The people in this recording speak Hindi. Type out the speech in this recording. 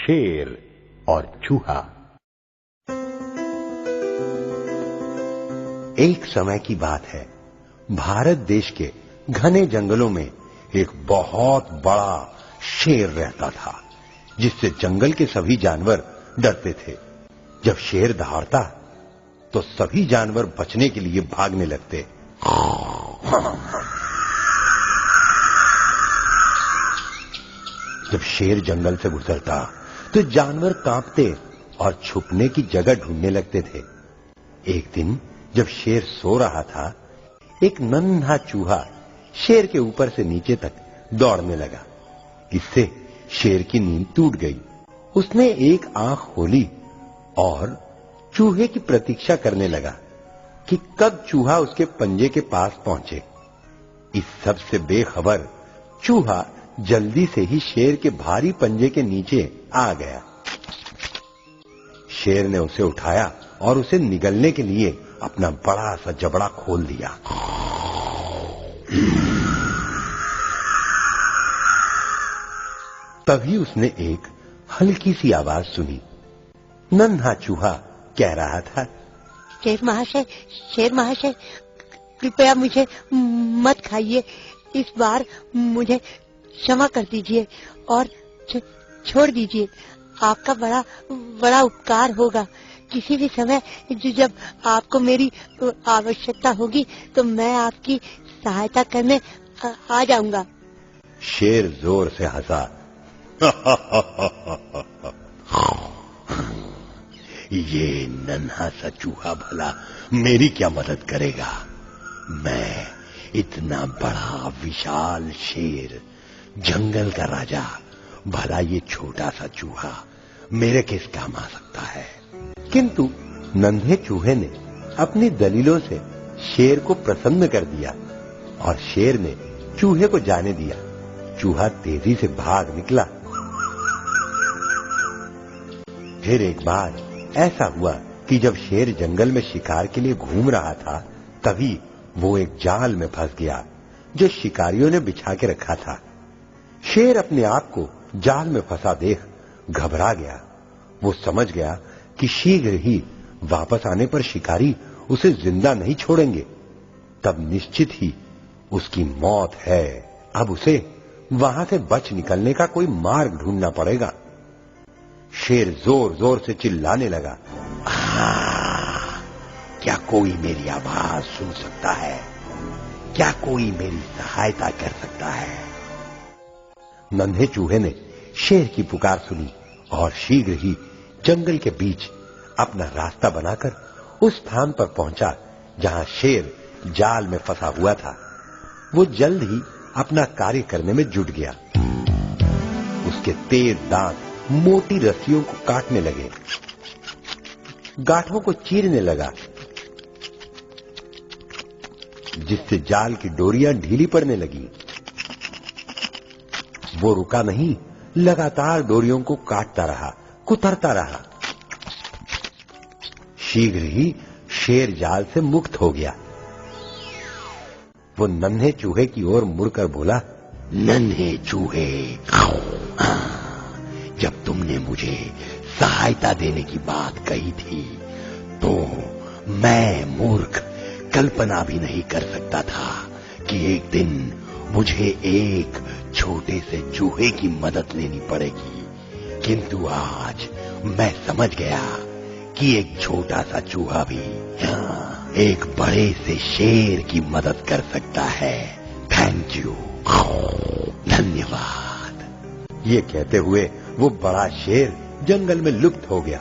शेर और चूहा। एक समय की बात है, भारत देश के घने जंगलों में एक बहुत बड़ा शेर रहता था, जिससे जंगल के सभी जानवर डरते थे। जब शेर दहाड़ता तो सभी जानवर बचने के लिए भागने लगते। जब शेर जंगल से गुजरता तो जानवर कांपते और छुपने की जगह ढूंढने लगते थे। एक दिन जब शेर सो रहा था, एक नन्हा चूहा शेर के ऊपर से नीचे तक दौड़ने लगा। इससे शेर की नींद टूट गई। उसने एक आंख खोली और चूहे की प्रतीक्षा करने लगा कि कब चूहा उसके पंजे के पास पहुंचे। इस सब से बेखबर चूहा जल्दी से ही शेर के भारी पंजे के नीचे आ गया। शेर ने उसे उठाया और उसे निगलने के लिए अपना बड़ा सा जबड़ा खोल दिया। तभी उसने एक हल्की सी आवाज सुनी। नन्हा चूहा कह रहा था, शेर महाशय, कृपया मुझे मत खाइए। इस बार मुझे क्षमा कर दीजिए और छोड़ दीजिए। आपका बड़ा उपकार होगा। किसी भी समय जब आपको मेरी आवश्यकता होगी तो मैं आपकी सहायता करने आ जाऊंगा। शेर जोर से हंसा। ये नन्हा सा चूहा भला मेरी क्या मदद करेगा? मैं इतना बड़ा विशाल शेर, जंगल का राजा, भला ये छोटा सा चूहा मेरे किस काम आ सकता है? किंतु नन्हे चूहे ने अपनी दलीलों से शेर को प्रसन्न कर दिया और शेर ने चूहे को जाने दिया। चूहा तेजी से भाग निकला। फिर एक बार ऐसा हुआ कि जब शेर जंगल में शिकार के लिए घूम रहा था, तभी वो एक जाल में फंस गया जो शिकारियों ने बिछा के रखा था। शेर अपने आप को जाल में फंसा देख घबरा गया। वो समझ गया कि शीघ्र ही वापस आने पर शिकारी उसे जिंदा नहीं छोड़ेंगे। तब निश्चित ही उसकी मौत है। अब उसे वहां से बच निकलने का कोई मार्ग ढूंढना पड़ेगा। शेर जोर जोर से चिल्लाने लगा, क्या कोई मेरी आवाज सुन सकता है? क्या कोई मेरी सहायता कर सकता है? नन्हे चूहे ने शेर की पुकार सुनी और शीघ्र ही जंगल के बीच अपना रास्ता बनाकर उस स्थान पर पहुंचा जहां शेर जाल में फंसा हुआ था। वो जल्द ही अपना कार्य करने में जुट गया। उसके तेज दांत मोटी रस्सियों को काटने लगे, गांठों को चीरने लगा, जिससे जाल की डोरियां ढीली पड़ने लगी। वो रुका नहीं, लगातार डोरियों को काटता रहा, कुतरता रहा। शीघ्र ही शेर जाल से मुक्त हो गया। वो नन्हे चूहे की ओर मुड़कर बोला, नन्हे चूहे, जब तुमने मुझे सहायता देने की बात कही थी तो मैं मूर्ख कल्पना भी नहीं कर सकता था कि एक दिन मुझे एक छोटे से चूहे की मदद लेनी पड़ेगी। किंतु आज मैं समझ गया कि एक छोटा सा चूहा भी एक बड़े से शेर की मदद कर सकता है। थैंक यू, धन्यवाद। ये कहते हुए वो बड़ा शेर जंगल में लुप्त हो गया।